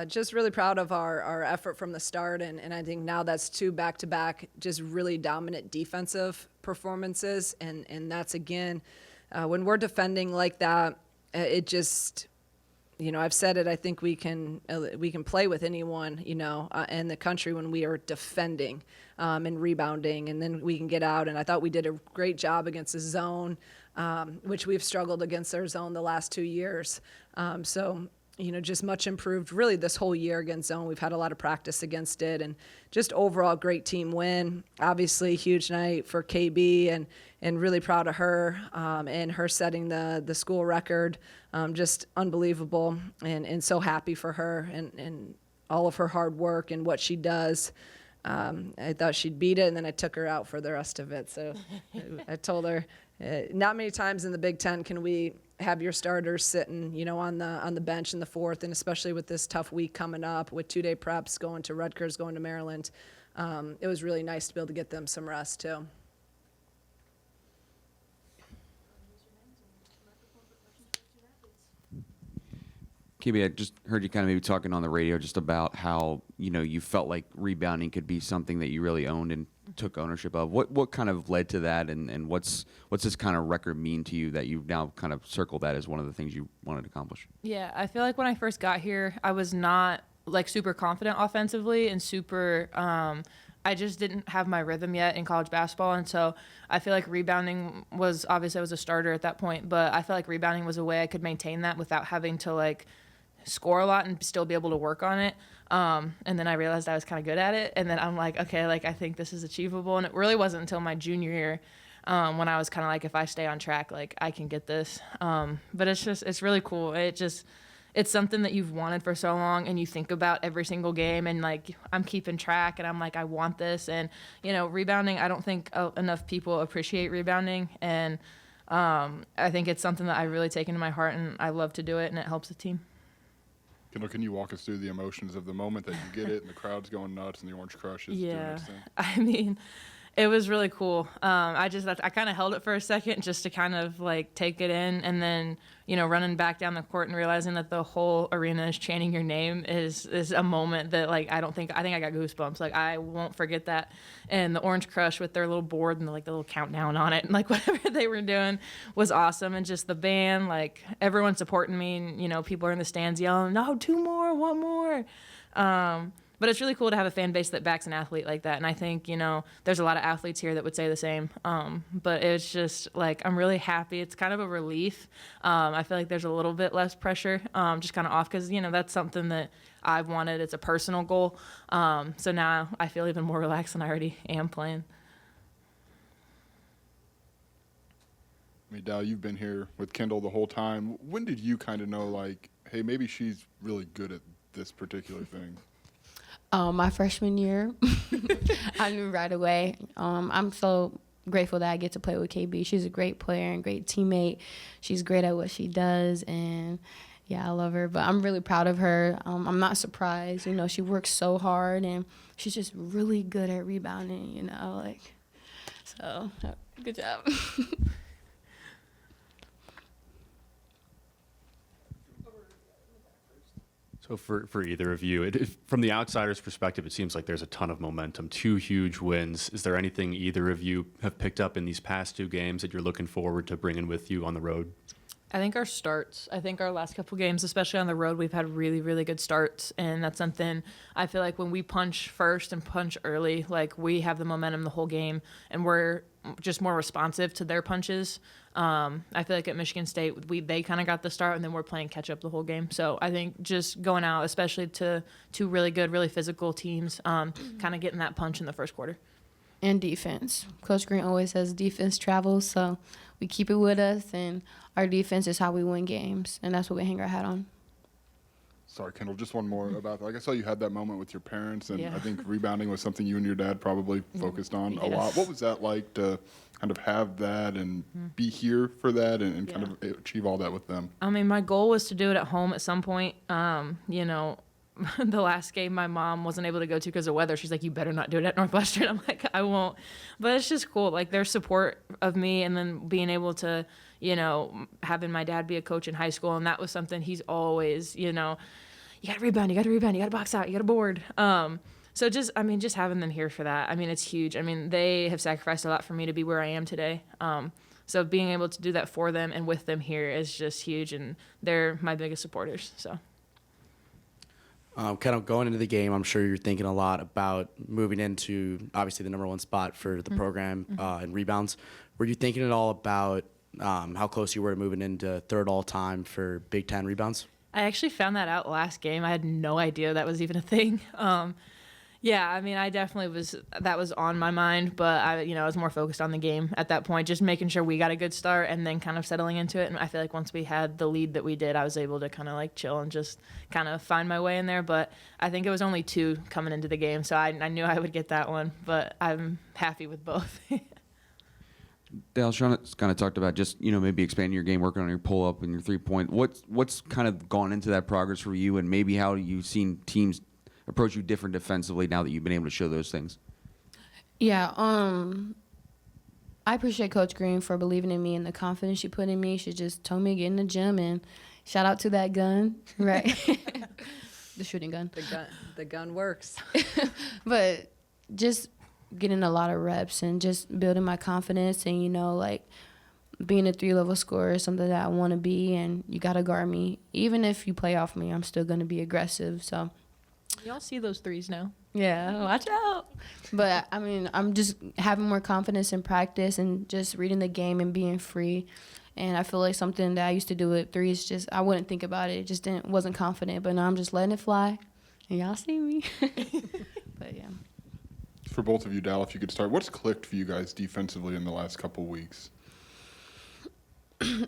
Just really proud of our effort from the start, and I think now that's 2 back-to-back just really dominant defensive performances, and that's, again, when we're defending like that, it just, I've said it, I think we can play with anyone, in the country when we are defending and rebounding, and then we can get out, and I thought we did a great job against the zone, which we've struggled against their zone the last 2 years. So just much improved really this whole year against zone. We've had a lot of practice against it, and just overall great team win. Obviously, huge night for KB, and really proud of her and her setting the school record. Just unbelievable, and so happy for her and all of her hard work and what she does. I thought she'd beat it, and then I took her out for the rest of it. So I told her, not many times in the Big Ten can we have your starters sitting, on the bench in the fourth, and especially with this tough week coming up with 2-day preps, going to Rutgers, going to Maryland. It was really nice to be able to get them some rest too. KB, I just heard you kind of maybe talking on the radio just about how, you felt like rebounding could be something that you really owned and took ownership of. What kind of led to that, and what's this kind of record mean to you that you've now kind of circled that as one of the things you wanted to accomplish? Yeah, I feel like when I first got here, I was not super confident offensively and super I just didn't have my rhythm yet in college basketball, and so I feel like rebounding was, obviously I was a starter at that point, but I felt like rebounding was a way I could maintain that without having to score a lot and still be able to work on it. And then I realized I was kind of good at it, and then I'm like, okay, I think this is achievable. And it really wasn't until my junior year when I was kind of like, if I stay on track, I can get this. But it's really cool. It's something that you've wanted for so long, and you think about every single game, and I'm keeping track, and I'm like, I want this. And rebounding, I don't think enough people appreciate rebounding, and I think it's something that I really take into my heart, and I love to do it, and it helps the team. Kendall, can you walk us through the emotions of the moment that you get it and the crowd's going nuts and the Orange Crush is doing its thing? I mean, it was really cool. I kind of held it for a second just to kind of take it in, and then running back down the court and realizing that the whole arena is chanting your name is a moment that I think I got goosebumps. I won't forget that. And the Orange Crush with their little board and the little countdown on it, and whatever they were doing was awesome. And just the band, everyone supporting me, and people are in the stands yelling, "No, 2 more, 1 more." But it's really cool to have a fan base that backs an athlete like that. And I think, there's a lot of athletes here that would say the same. But it's just I'm really happy. It's kind of a relief. I feel like there's a little bit less pressure, just kind of off, because, that's something that I've wanted. It's a personal goal. So now I feel even more relaxed than I already am playing. Dal, you've been here with Kendall the whole time. When did you kind of know, hey, maybe she's really good at this particular thing? My freshman year, I knew right away. I'm so grateful that I get to play with KB. She's a great player and great teammate. She's great at what she does, and yeah, I love her. But I'm really proud of her. I'm not surprised. She works so hard, and she's just really good at rebounding. So good job. So for either of you, from the outsider's perspective, it seems like there's a ton of momentum, 2 huge wins. Is there anything either of you have picked up in these past 2 games that you're looking forward to bringing with you on the road? I think our starts. I think our last couple games, especially on the road, we've had really, really good starts. And that's something I feel like when we punch first and punch early, we have the momentum the whole game, and we're just more responsive to their punches. I feel like at Michigan State, they kind of got the start, and then we're playing catch up the whole game. So I think just going out, especially to 2 really good, really physical teams, kind of getting that punch in the first quarter. And defense. Coach Green always says defense travels, so we keep it with us, and our defense is how we win games, and that's what we hang our hat on. Sorry, Kendall, just one more about that. I saw you had that moment with your parents, and Yeah. I think rebounding was something you and your dad probably focused on a lot. What was that like to kind of have that and be here for that and kind of achieve all that with them? I mean, my goal was to do it at home at some point. The last game my mom wasn't able to go to because of weather. She's like, you better not do it at Northwestern. I'm like, I won't. But it's just cool. Their support of me, and then being able to, having my dad be a coach in high school. And that was something he's always, you got to rebound, you got to box out, you got to board. So just having them here for that, I mean, it's huge. I mean, they have sacrificed a lot for me to be where I am today. So being able to do that for them and with them here is just huge, and they're my biggest supporters. So. Kind of going into the game, I'm sure you're thinking a lot about moving into obviously the number one spot for the program in rebounds. Were you thinking at all about how close you were to moving into third all time for Big Ten rebounds? I actually found that out last game. I had no idea that was even a thing. Yeah, I mean, I definitely that was on my mind, but I was more focused on the game at that point, just making sure we got a good start and then kind of settling into it. And I feel like once we had the lead that we did, I was able to kind of like chill and just kind of find my way in there. But I think it was only 2 coming into the game, so I knew I would get that one, but I'm happy with both. Dale, Shauna's kind of talked about just, maybe expanding your game, working on your pull-up and your three-point. What's kind of gone into that progress for you, and maybe how you've seen teams approach you different defensively now that you've been able to show those things? Yeah, I appreciate Coach Green for believing in me and the confidence she put in me. She just told me to get in the gym, and shout out to that gun, right? The shooting gun. The gun works. But just getting a lot of reps and just building my confidence and, like being a 3-level scorer is something that I want to be, and you got to guard me. Even if you play off me, I'm still going to be aggressive, so. Y'all see those threes now. Yeah, watch out. But, I mean, I'm just having more confidence in practice and just reading the game and being free. And I feel like something that I used to do with threes, just I wouldn't think about it. Just wasn't confident. But now I'm just letting it fly. And y'all see me. But, yeah. For both of you, Dal, if you could start, what's clicked for you guys defensively in the last couple weeks?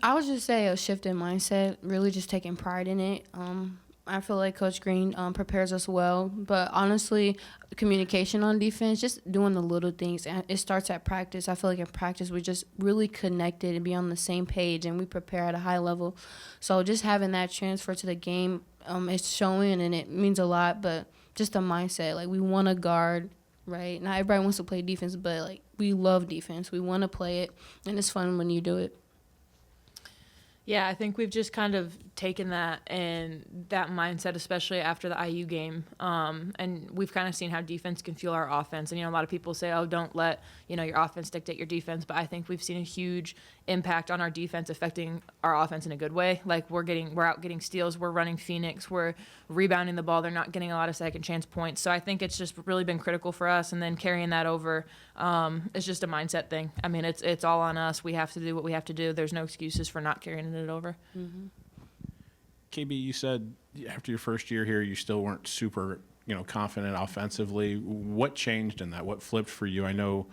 I would just say a shift in mindset, really just taking pride in it. I feel like Coach Green prepares us well, but honestly, communication on defense, just doing the little things. And it starts at practice. I feel like in practice, we're just really connected and be on the same page, and we prepare at a high level. So just having that transfer to the game, it's showing, and it means a lot, but just a mindset. Like, we want to guard, right? Not everybody wants to play defense, but, like, we love defense. We want to play it, and it's fun when you do it. Yeah, I think we've just kind of taken that and that mindset, especially after the IU game. And we've kind of seen how defense can fuel our offense. And, a lot of people say, oh, don't let, your offense dictate your defense. But I think we've seen a huge impact on our defense affecting our offense in a good way. Like, we're out getting steals. We're running Phoenix. We're rebounding the ball. They're not getting a lot of second chance points. So I think it's just really been critical for us. And then carrying that over, it's just a mindset thing. I mean, it's all on us. We have to do what we have to do. There's no excuses for not carrying it over. Mm-hmm. KB, you said after your first year here, you still weren't super, confident offensively. What changed in that? What flipped for you? I know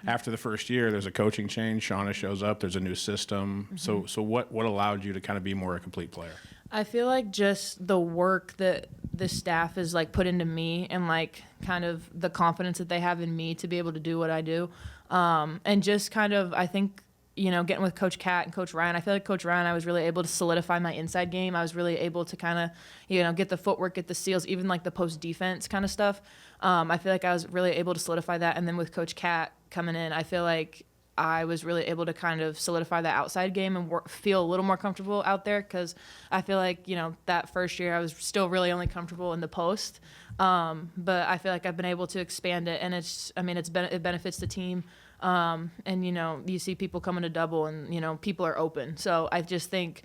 after the first year, there's a coaching change. Shauna shows up. There's a new system. So what allowed you to kind of be more a complete player? I feel like just the work that the staff is like put into me and like kind of the confidence that they have in me to be able to do what I do. And just kind of, I think, getting with Coach Kat and Coach Ryan, I feel like Coach Ryan, I was really able to solidify my inside game. I was really able to kind of, get the footwork, get the steals, even like the post defense kind of stuff. I feel like I was really able to solidify that. And then with Coach Kat coming in, I feel like I was really able to kind of solidify that outside game and feel a little more comfortable out there, because I feel like, that first year I was still really only comfortable in the post. But I feel like I've been able to expand it, and it benefits the team. And, you see people coming to double and, people are open. So I just think,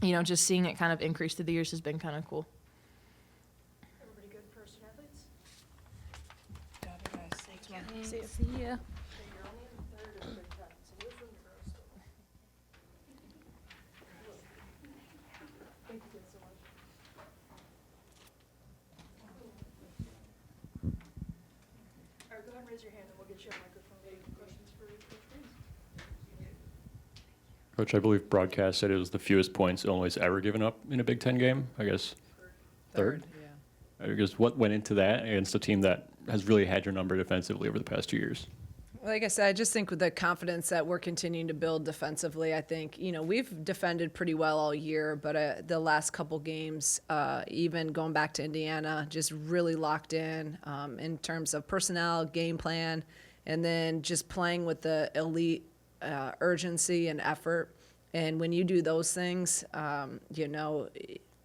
just seeing it kind of increase through the years has been kind of cool. Everybody good for student athletes? Got it, guys. Thank you. See ya. Okay, you're only in the third of the Big Ten, so there's room to grow still. Thank you guys so much. All right, go ahead and raise your hand and we'll get you a microphone. Any questions for Coach Green? Coach, I believe broadcast said it was the fewest points Illinois ever given up in a Big Ten game. I guess third. Yeah. I guess what went into that against a team that has really had your number defensively over the past 2 years? Like I said, I just think with the confidence that we're continuing to build defensively, I think, we've defended pretty well all year, but the last couple games, even going back to Indiana, just really locked in terms of personnel, game plan, and then just playing with the elite urgency and effort. And when you do those things,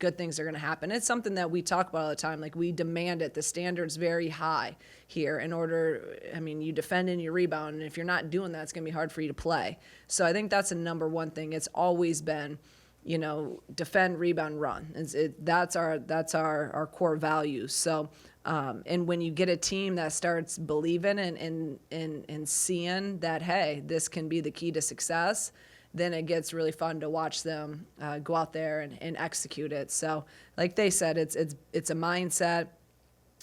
good things are going to happen. It's something that we talk about all the time. Like, we demand it. The standard's very high here in order, I mean, you defend and you rebound, and if you're not doing that, it's going to be hard for you to play. So I think that's a number one thing. It's always been, you know, defend, rebound, run. That's our core values. So, and when you get a team that starts believing and seeing that, hey, this can be the key to success, then it gets really fun to watch them go out there and execute it. So, like they said, it's a mindset,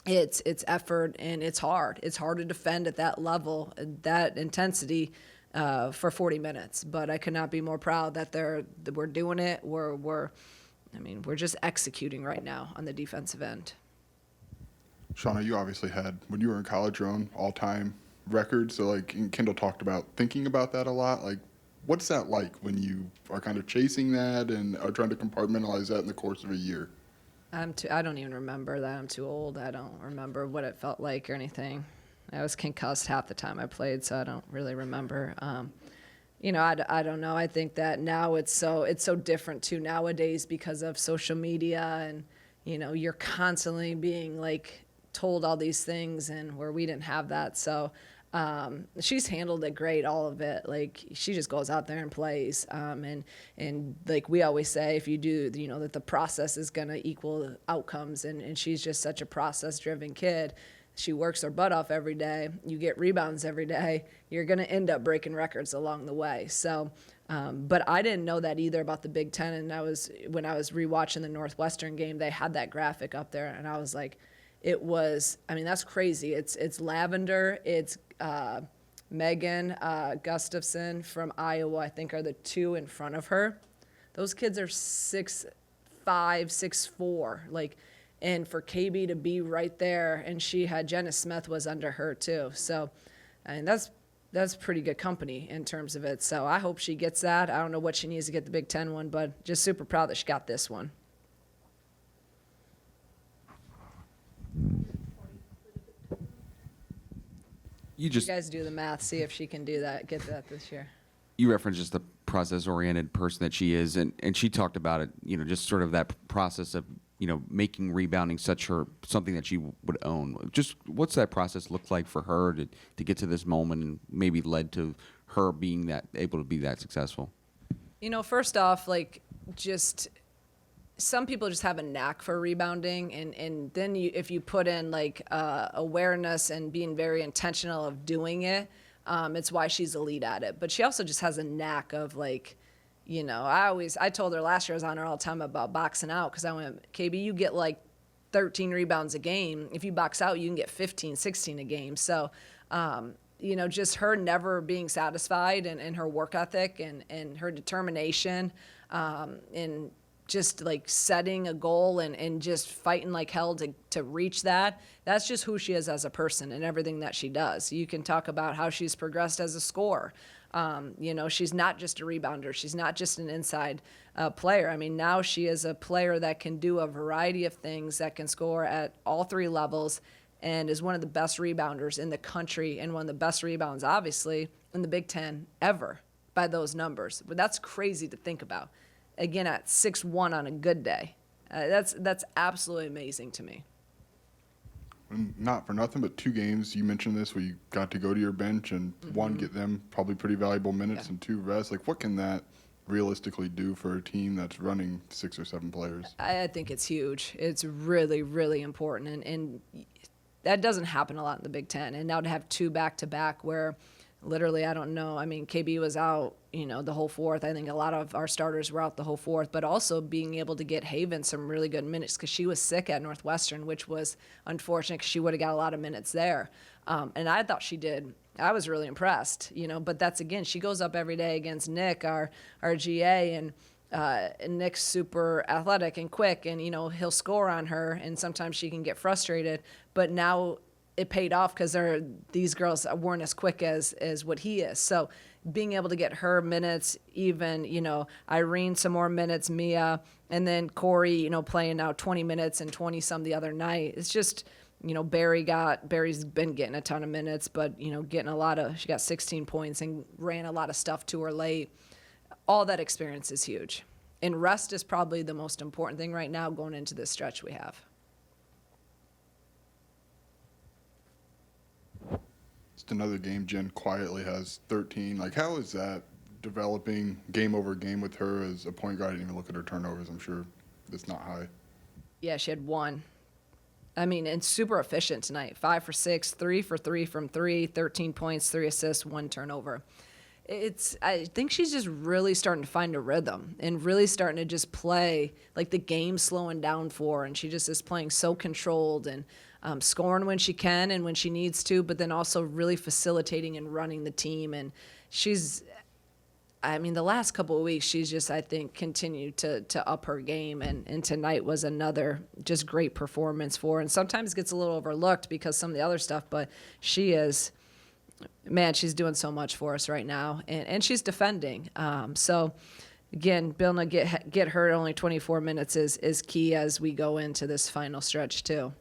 it's effort, and it's hard. It's hard to defend at that level, that intensity, for 40 minutes. But I could not be more proud that we're doing it. We're just executing right now on the defensive end. Shauna, you obviously had, when you were in college, your own all-time record. So, like, and Kendall talked about thinking about that a lot. Like, what's that like when you are kind of chasing that and are trying to compartmentalize that in the course of a year? I don't even remember that. I'm too old. I don't remember what it felt like or anything. I was concussed half the time I played, so I don't really remember. You know, I don't know. I think that now it's so different too nowadays because of social media, and, you know, you're constantly being like told all these things, and where we didn't have that. So she's handled it great, all of it. Like, she just goes out there and plays. And like we always say, if you do, you know, that the process is going to equal the outcomes. And she's just such a process-driven kid. She works her butt off every day. You get rebounds every day. You're going to end up breaking records along the way. So, but I didn't know that either about the Big Ten. And when I was rewatching the Northwestern game, they had that graphic up there, and I was like, that's crazy. It's Lavender, it's Megan Gustafson from Iowa, I think, are the two in front of her. Those kids are 6'5", 6'4", like, and for KB to be right there, and she had Jenna Smith was under her too. So, and that's pretty good company in terms of it. So I hope she gets that. I don't know what she needs to get the Big Ten one, but just super proud that she got this one. You guys do the math, see if she can do that, get that this year. You referenced just the process-oriented person that she is, and she talked about it, you know, just sort of that process of, you know, making rebounding something that she would own. Just what's that process look like for her to get to this moment, and maybe led to her being able to be that successful? You know, first off, like, just some people just have a knack for rebounding, and then if you put in like awareness and being very intentional of doing it, it's why she's elite at it. But she also just has a knack of, like, you know, I told her last year, I was on her all the time about boxing out, because I went, KB, you get like 13 rebounds a game. If you box out, you can get 15, 16 a game. So, you know, just her never being satisfied, and her work ethic and her determination, and just like setting a goal and just fighting like hell to reach that. That's just who she is as a person and everything that she does. You can talk about how she's progressed as a scorer. You know, she's not just a rebounder. She's not just an inside player. I mean, now she is a player that can do a variety of things, that can score at all three levels, and is one of the best rebounders in the country, and one of the best rebounds, obviously, in the Big Ten ever by those numbers. But that's crazy to think about. Again, at 6'1" on a good day. That's absolutely amazing to me. And not for nothing, but 2 games, you mentioned this, where you got to go to your bench and, one, get them probably pretty valuable minutes, and 2, rest. Like, what can that realistically do for a team that's running 6 or 7 players? I think it's huge. It's really, really important. And that doesn't happen a lot in the Big Ten. And now to have 2 back-to-back where literally, I don't know. I mean, KB was out, you know, the whole fourth. I think a lot of our starters were out the whole fourth, but also being able to get Haven some really good minutes, because she was sick at Northwestern, which was unfortunate, because she would have got a lot of minutes there. And I thought she did. I was really impressed, you know, but that's, again, she goes up every day against Nick, our GA, and Nick's super athletic and quick, and, you know, he'll score on her, and sometimes she can get frustrated, but now it paid off, because these girls weren't as quick as what he is. So being able to get her minutes, even, you know, Irene some more minutes, Mia, and then Corey, you know, playing now 20 minutes and 20 some the other night. It's just, you know, Barry's been getting a ton of minutes, but, you know, she got 16 points and ran a lot of stuff to her late. All that experience is huge. And rest is probably the most important thing right now going into this stretch we have. Just another game. Jen quietly has 13. Like, how is that developing game over game with her as a point guard? I didn't even look at her turnovers. I'm sure it's not high. Yeah, she had one. I mean, and super efficient tonight. 5 for 6, 3 for 3 from 3, 13 points, 3 assists, 1 turnover. I think she's just really starting to find a rhythm and really starting to just play like the game's slowing down for her, and she just is playing so controlled and scoring when she can and when she needs to, but then also really facilitating and running the team. And the last couple of weeks, she's just, I think, continued to up her game, and tonight was another just great performance for her. And sometimes gets a little overlooked because some of the other stuff, but she is, man, she's doing so much for us right now, and she's defending. So, again, being able to get her at only 24 minutes is key as we go into this final stretch too.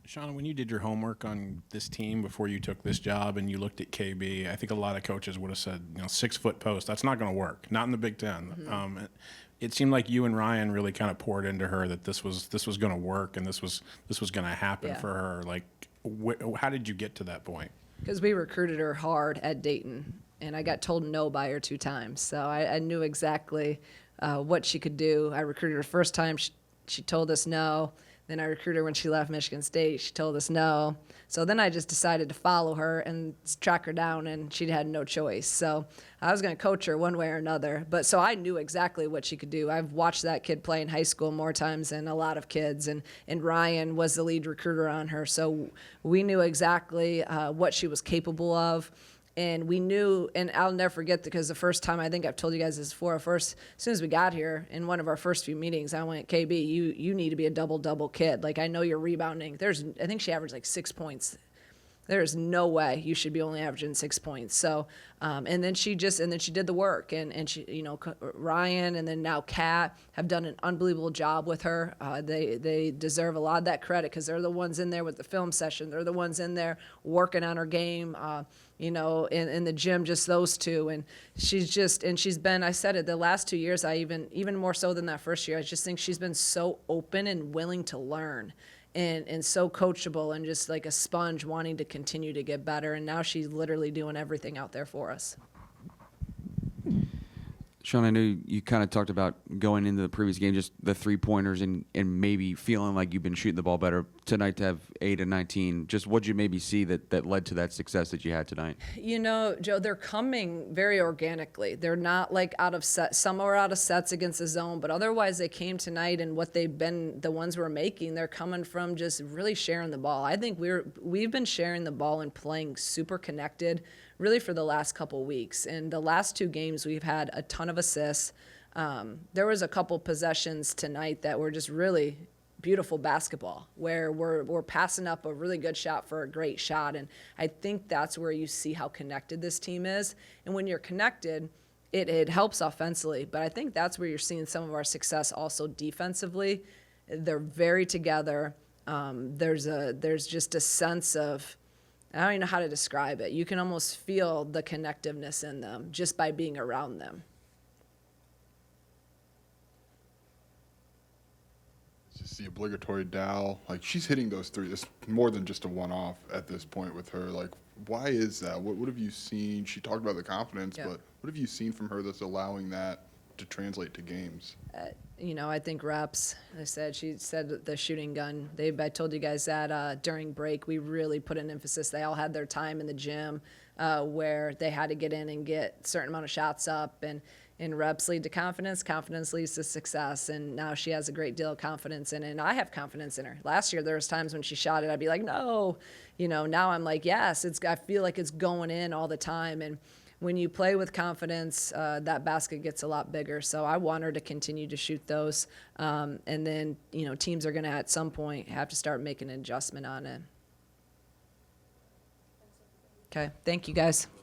Shauna, when you did your homework on this team before you took this job and you looked at KB, I think a lot of coaches would have said, 6-foot post, that's not going to work, not in the Big Ten. Mm-hmm. It seemed like you and Ryan really kind of poured into her that this was going to work and this was going to happen Yeah. for her. Like, how did you get to that point? Because we recruited her hard at Dayton, and I got told no by her 2 times. So I knew exactly what she could do. I recruited her first time. She told us no. Then I recruited her when she left Michigan State. She told us no. So then I just decided to follow her and track her down, and she had no choice. So I was going to coach her one way or another. But so I knew exactly what she could do. I've watched that kid play in high school more times than a lot of kids, and Ryan was the lead recruiter on her. So we knew exactly what she was capable of. And we knew, and I'll never forget, because the first time, I think I've told you guys this before, as soon as we got here, in one of our first few meetings, I went, KB, you need to be a double-double kid. Like, I know you're rebounding. I think she averaged like 6 points. There's no way you should be only averaging 6 points. So, and then she did the work, and she, Ryan and then now Kat have done an unbelievable job with her. They deserve a lot of that credit because they're the ones in there with the film session. They're the ones in there working on her game. In the gym, just those two. And she's been, I said it, the last 2 years, I even more so than that first year, I just think she's been so open and willing to learn and so coachable and just like a sponge wanting to continue to get better. And now she's literally doing everything out there for us. Shauna, I know you kind of talked about going into the previous game, just the 3-pointers and maybe feeling like you've been shooting the ball better. Tonight to have 8 and 19, just what did you maybe see that led to that success that you had tonight? Joe, they're coming very organically. They're not like out of set. Some are out of sets against the zone, but otherwise they came tonight, and what they've been, the ones we're making, they're coming from just really sharing the ball. I think we've been sharing the ball and playing super connected really for the last couple weeks. And the last 2 games, we've had a ton of assists. There was a couple possessions tonight that were just really beautiful basketball, where we're passing up a really good shot for a great shot. And I think that's where you see how connected this team is. And when you're connected, it helps offensively. But I think that's where you're seeing some of our success also defensively. They're very together. There's just a sense of, I don't even know how to describe it. You can almost feel the connectiveness in them just by being around them. Just the obligatory Dow. Like, she's hitting those 3. It's more than just a one-off at this point with her. Like, why is that? What have you seen? She talked about the confidence, Yeah. but what have you seen from her that's allowing that to translate to games? I think reps. She said the shooting gun. I told you guys that during break, we really put an emphasis. They all had their time in the gym where they had to get in and get a certain amount of shots up. And reps lead to confidence. Confidence leads to success. And now she has a great deal of confidence in it. And I have confidence in her. Last year, there was times when she shot it, I'd be like, no. Now I'm like, yes. I feel like it's going in all the time. And when you play with confidence, that basket gets a lot bigger. So I want her to continue to shoot those. And then, teams are going to, at some point, have to start making an adjustment on it. Okay. Thank you, guys.